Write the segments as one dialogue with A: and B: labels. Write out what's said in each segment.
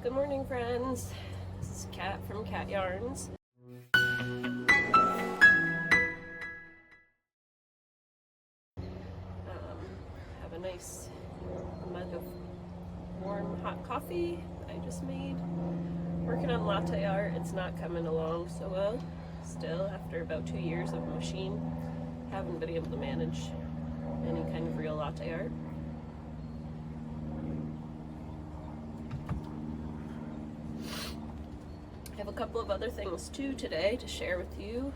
A: Good morning, friends. This is Kat from Cat Yarns. Have a nice mug of warm hot coffee I just made. Working on latte art. It's not coming along so well. Still, after about 2 years of a machine, haven't been able to manage any kind of real latte art. I have a couple of other things too today to share with you.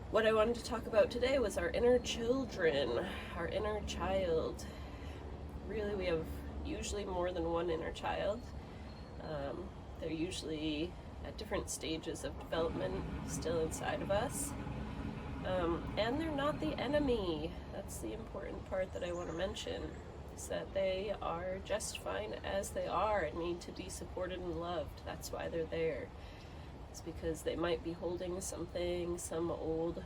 A: What I wanted to talk about today was our inner children, our inner child. Really, we have usually more than one inner child. They're usually at different stages of development still inside of us. And they're not the enemy. That's the important part that I want to mention, is that they are just fine as they are and need to be supported and loved. That's why they're there. It's because they might be holding something, some old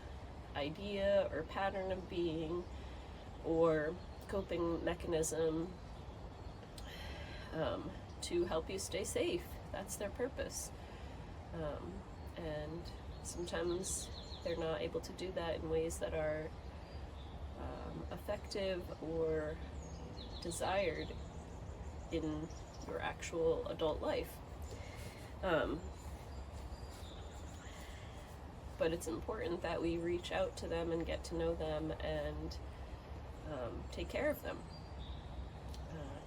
A: idea or pattern of being or coping mechanism to help you stay safe. That's their purpose. And sometimes they're not able to do that in ways that are effective or desired in your actual adult life. But it's important that we reach out to them and get to know them and take care of them.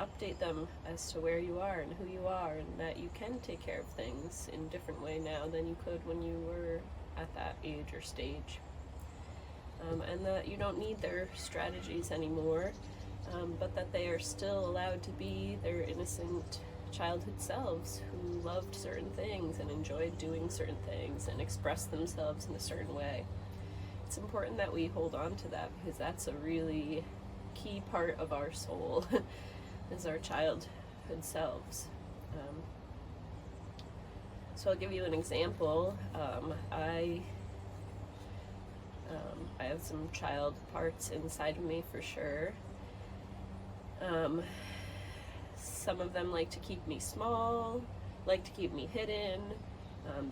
A: Update them as to where you are and who you are, and that you can take care of things in a different way now than you could when you were at that age or stage. And that you don't need their strategies anymore, but that they are still allowed to be their innocent childhood selves who loved certain things and enjoyed doing certain things and expressed themselves in a certain way. It's important that we hold on to that, because that's a really key part of our soul is our childhood selves. So I'll give you an example. I have some child parts inside of me for sure. Some of them like to keep me small, like to keep me hidden,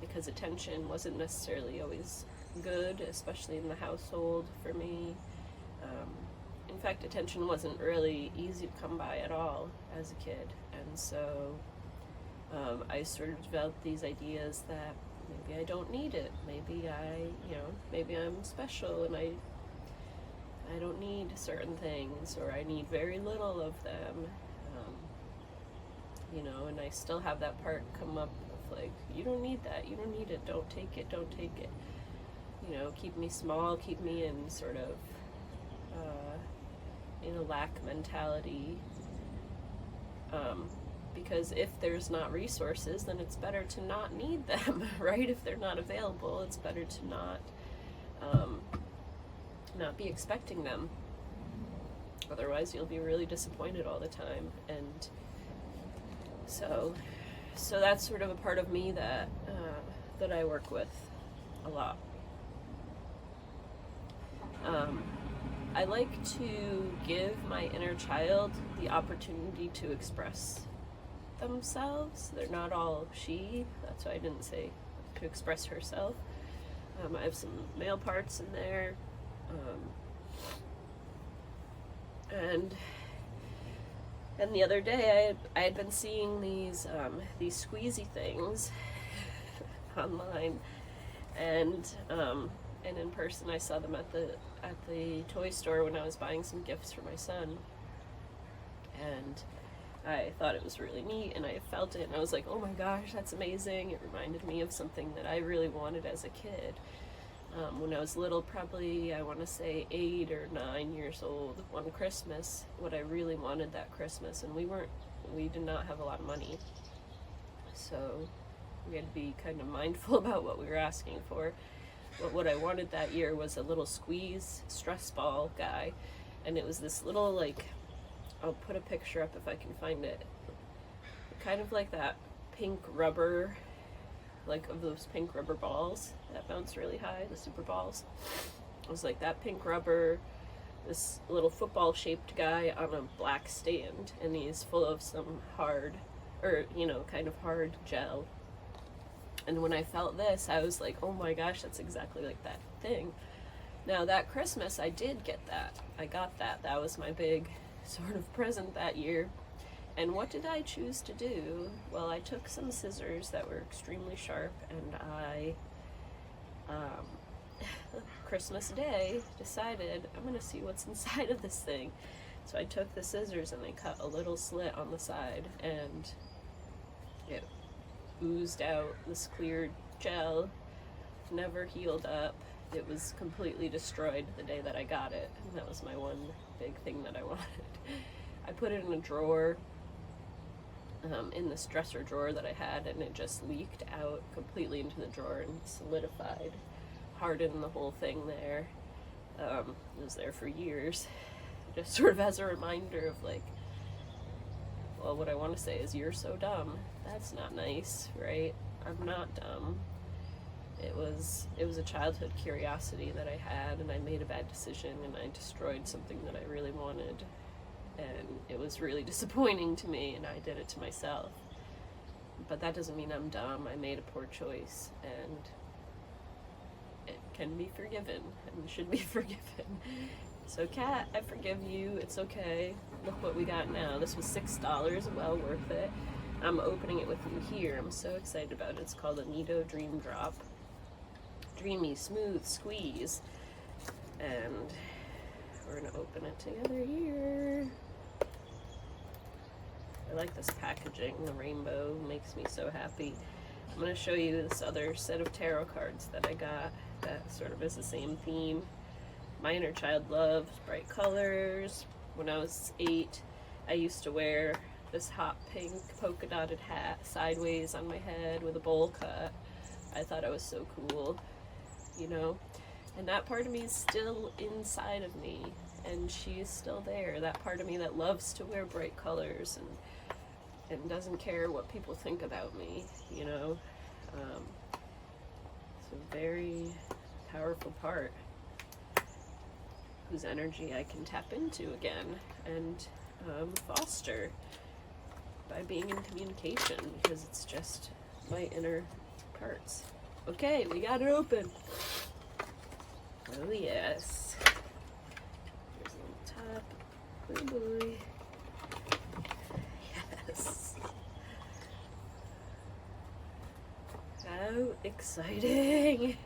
A: because attention wasn't necessarily always good, especially in the household for me. In fact, attention wasn't really easy to come by at all as a kid, and so I sort of developed these ideas that maybe I don't need it, maybe maybe I'm special and I don't need certain things, or I need very little of them. And I still have that part come up of like, you don't need that, you don't need it, don't take it, don't take it. Keep me small, keep me in sort of in a lack mentality. Because if there's not resources, then it's better to not need them, right? If they're not available, it's better to not be expecting them. Otherwise, you'll be really disappointed all the time. And so that's sort of a part of me that I work with a lot. I like to give my inner child the opportunity to express themselves. They're not all she. That's why I didn't say to express herself. I have some male parts in there. And the other day I had been seeing these squeezy things online, and in person I saw them at the toy store when I was buying some gifts for my son, and I thought it was really neat, and I felt it, and I was like, oh my gosh, that's amazing. It reminded me of something that I really wanted as a kid. When I was little, probably I want to say 8 or 9 years old, one Christmas, what I really wanted that Christmas, and we did not have a lot of money, so we had to be kind of mindful about what we were asking for. But what I wanted that year was a little squeeze stress ball guy, and it was this little, like, I'll put a picture up if I can find it, kind of like that pink rubber, like of those pink rubber balls that bounce really high, the super balls. It was like that pink rubber, this little football shaped guy on a black stand, and he's full of some hard or, you know, kind of hard gel. And when I felt this, I was like, oh my gosh, that's exactly like that thing. Now, that Christmas, I did get that. I got that. That was my big sort of present that year. And what did I choose to do? Well, I took some scissors that were extremely sharp, and I, Christmas Day, decided I'm going to see what's inside of this thing. So I took the scissors and I cut a little slit on the side, and it oozed out this clear gel, never healed up. It was completely destroyed the day that I got it, and that was my one big thing that I wanted. I put it in a drawer, in this dresser drawer that I had, and it just leaked out completely into the drawer and solidified, hardened the whole thing there. It was there for years, just sort of as a reminder of like, well, what I want to say is, you're so dumb. That's not nice, right? I'm not dumb. It was a childhood curiosity that I had, and I made a bad decision, and I destroyed something that I really wanted, and it was really disappointing to me, and I did it to myself. But that doesn't mean I'm dumb. I made a poor choice, and it can be forgiven, and should be forgiven. So, Kat, I forgive you. It's okay. Look what we got now. This was $6, well worth it. I'm opening it with you here. I'm so excited about it. It's called a Nido Dream Drop. Dreamy, smooth squeeze. And we're going to open it together here. I like this packaging. The rainbow makes me so happy. I'm going to show you this other set of tarot cards that I got that sort of is the same theme. My inner child loves bright colors. When I was 8, I used to wear this hot pink polka dotted hat sideways on my head with a bowl cut. I thought I was so cool, you know? And that part of me is still inside of me, and she's still there. That part of me that loves to wear bright colors and doesn't care what people think about me, you know? It's a very powerful part whose energy I can tap into again and foster by being in communication, because it's just my inner parts. Okay, we got it open. Oh yes. Here's a little top. Oh boy. Yes. How exciting. Yes.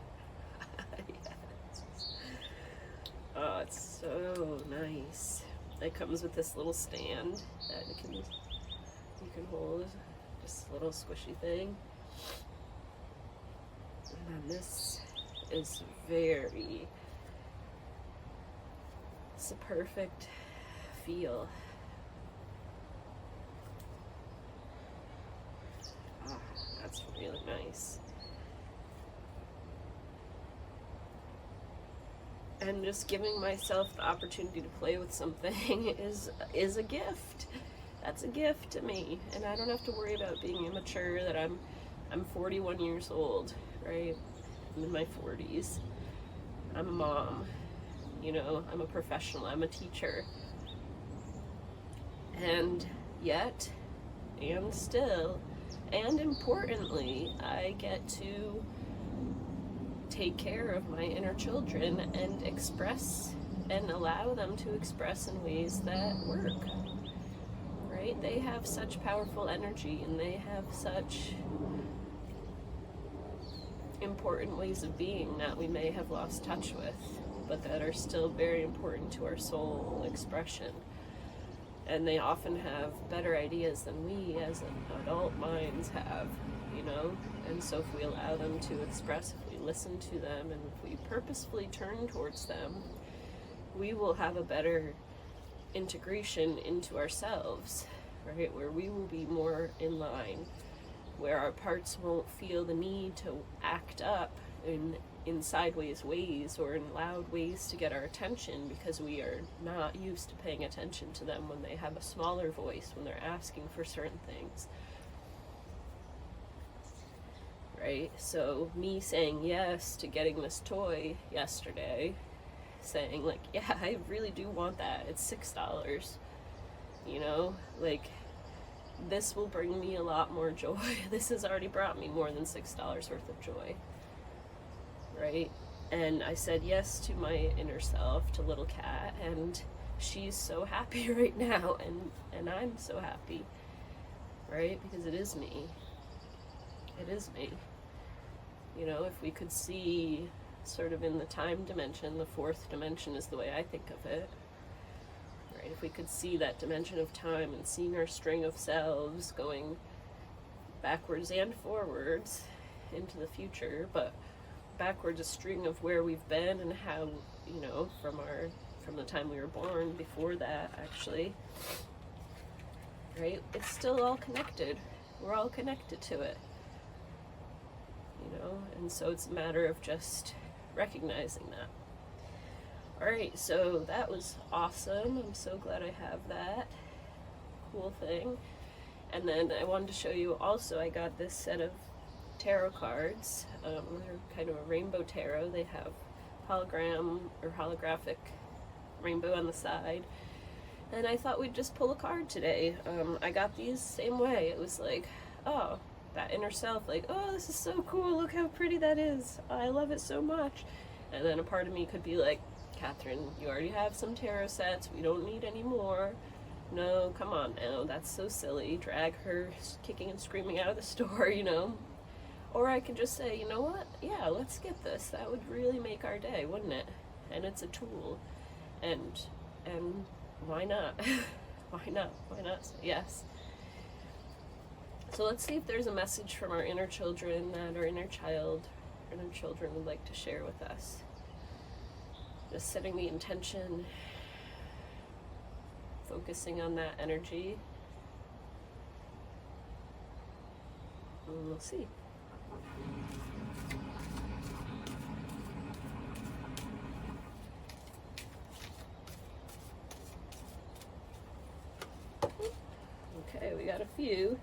A: Oh, it's so nice. It comes with this little stand that you can hold, this little squishy thing. And then this is it's a perfect feel. Ah, that's really nice. And just giving myself the opportunity to play with something is a gift. That's a gift to me, and I don't have to worry about being immature. That I'm 41 years old, right? I'm in my 40s. I'm a mom, you know. I'm a professional. I'm a teacher, and yet, and still, and importantly, I get to take care of my inner children and express and allow them to express in ways that work. Right? They have such powerful energy, and they have such important ways of being that we may have lost touch with, but that are still very important to our soul expression. And they often have better ideas than we as adult minds have, you know? And so if we allow them to express, if we listen to them, and if we purposefully turn towards them, we will have a better integration into ourselves, right? Where we will be more in line, where our parts won't feel the need to act up in sideways ways or in loud ways to get our attention, because we are not used to paying attention to them when they have a smaller voice, when they're asking for certain things, right? So me saying yes to getting this toy yesterday, saying like, yeah, I really do want that, it's $6, you know, like, this will bring me a lot more joy. This has already brought me more than $6 worth of joy, right? And I said yes to my inner self, to little Cat, and she's so happy right now, and I'm so happy, right? Because it is me. It is me. You know, if we could see sort of in the time dimension, the fourth dimension is the way I think of it, right? If we could see that dimension of time and seeing our string of selves going backwards and forwards into the future, but backwards a string of where we've been and how, you know, from the time we were born, before that actually, right? It's still all connected. We're all connected to it, you know, and so it's a matter of just recognizing that. All right, so that was awesome. I'm so glad I have that cool thing. And then I wanted to show you also, I got this set of tarot cards. They're kind of a rainbow tarot. They have hologram or holographic rainbow on the side. And I thought we'd just pull a card today. I got these same way. It was like, oh, that inner self, like, oh, this is so cool. Look how pretty that is. I love it so much. And then a part of me could be like, Catherine, you already have some tarot sets. We don't need any more. No, come on now. That's so silly. Drag her kicking and screaming out of the store, you know. Or I could just say, you know what? Yeah, let's get this. That would really make our day, wouldn't it? And it's a tool. And why not? Why not? Why not say yes? So let's see if there's a message from our inner children that our inner children would like to share with us. Just setting the intention, focusing on that energy. And we'll see. Okay, we got a few.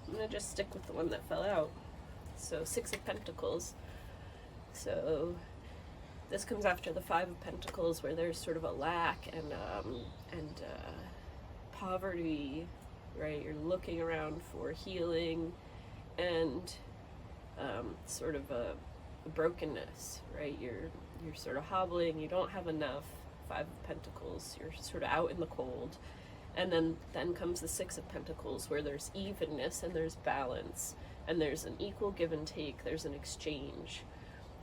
A: I'm gonna just stick with the one that fell out. So 6 of Pentacles. So this comes after the 5 of Pentacles, where there's sort of a lack and poverty, right? You're looking around for healing and sort of a brokenness, right? You're sort of hobbling. You don't have enough. 5 of Pentacles. You're sort of out in the cold. And then comes the 6 of Pentacles, where there's evenness and there's balance and there's an equal give and take. There's an exchange.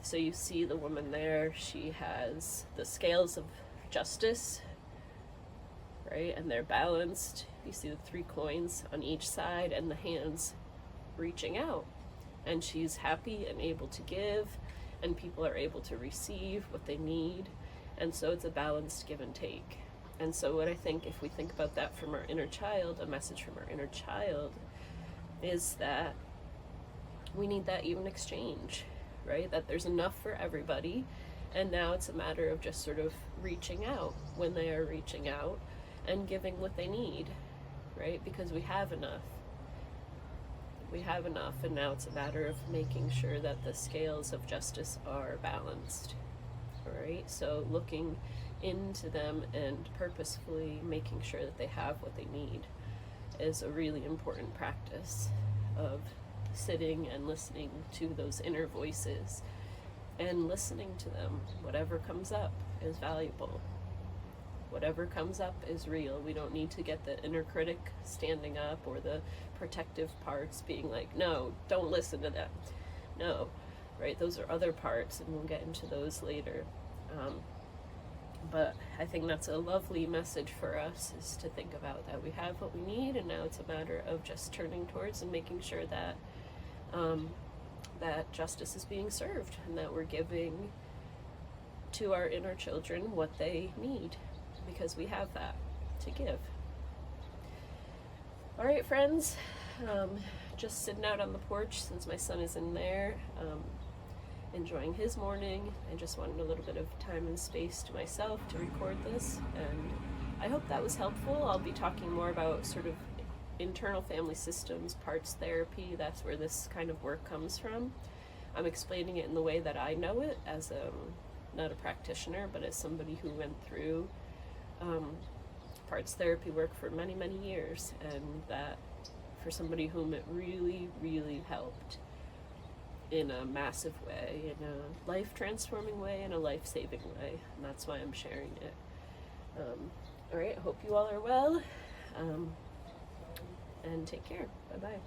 A: So you see the woman there, she has the scales of justice, right? And they're balanced. You see the 3 coins on each side and the hands reaching out. And she's happy and able to give, and people are able to receive what they need. And so it's a balanced give and take. And so what I think, if we think about that from our inner child, a message from our inner child, is that we need that even exchange, right? That there's enough for everybody, and now it's a matter of just sort of reaching out when they are reaching out and giving what they need, right? Because we have enough. We have enough, and now it's a matter of making sure that the scales of justice are balanced, right? So looking into them and purposefully making sure that they have what they need is a really important practice of sitting and listening to those inner voices and listening to them. Whatever comes up is valuable. Whatever comes up is real. We don't need to get the inner critic standing up or the protective parts being like, no, don't listen to them. No, right? Those are other parts, and we'll get into those later. But I think that's a lovely message for us, is to think about that we have what we need, and now it's a matter of just turning towards and making sure that that justice is being served, and that we're giving to our inner children what they need, because we have that to give. All right, friends, just sitting out on the porch since my son is in there, enjoying his morning. I just wanted a little bit of time and space to myself to record this, and I hope that was helpful. I'll be talking more about sort of internal family systems, parts therapy. That's where this kind of work comes from. I'm explaining it in the way that I know it, as not a practitioner, but as somebody who went through parts therapy work for many, many years, and that for somebody whom it really, really helped in a massive way, in a life-transforming way, in a life-saving way, and that's why I'm sharing it. All right, I hope you all are well, and take care. Bye-bye.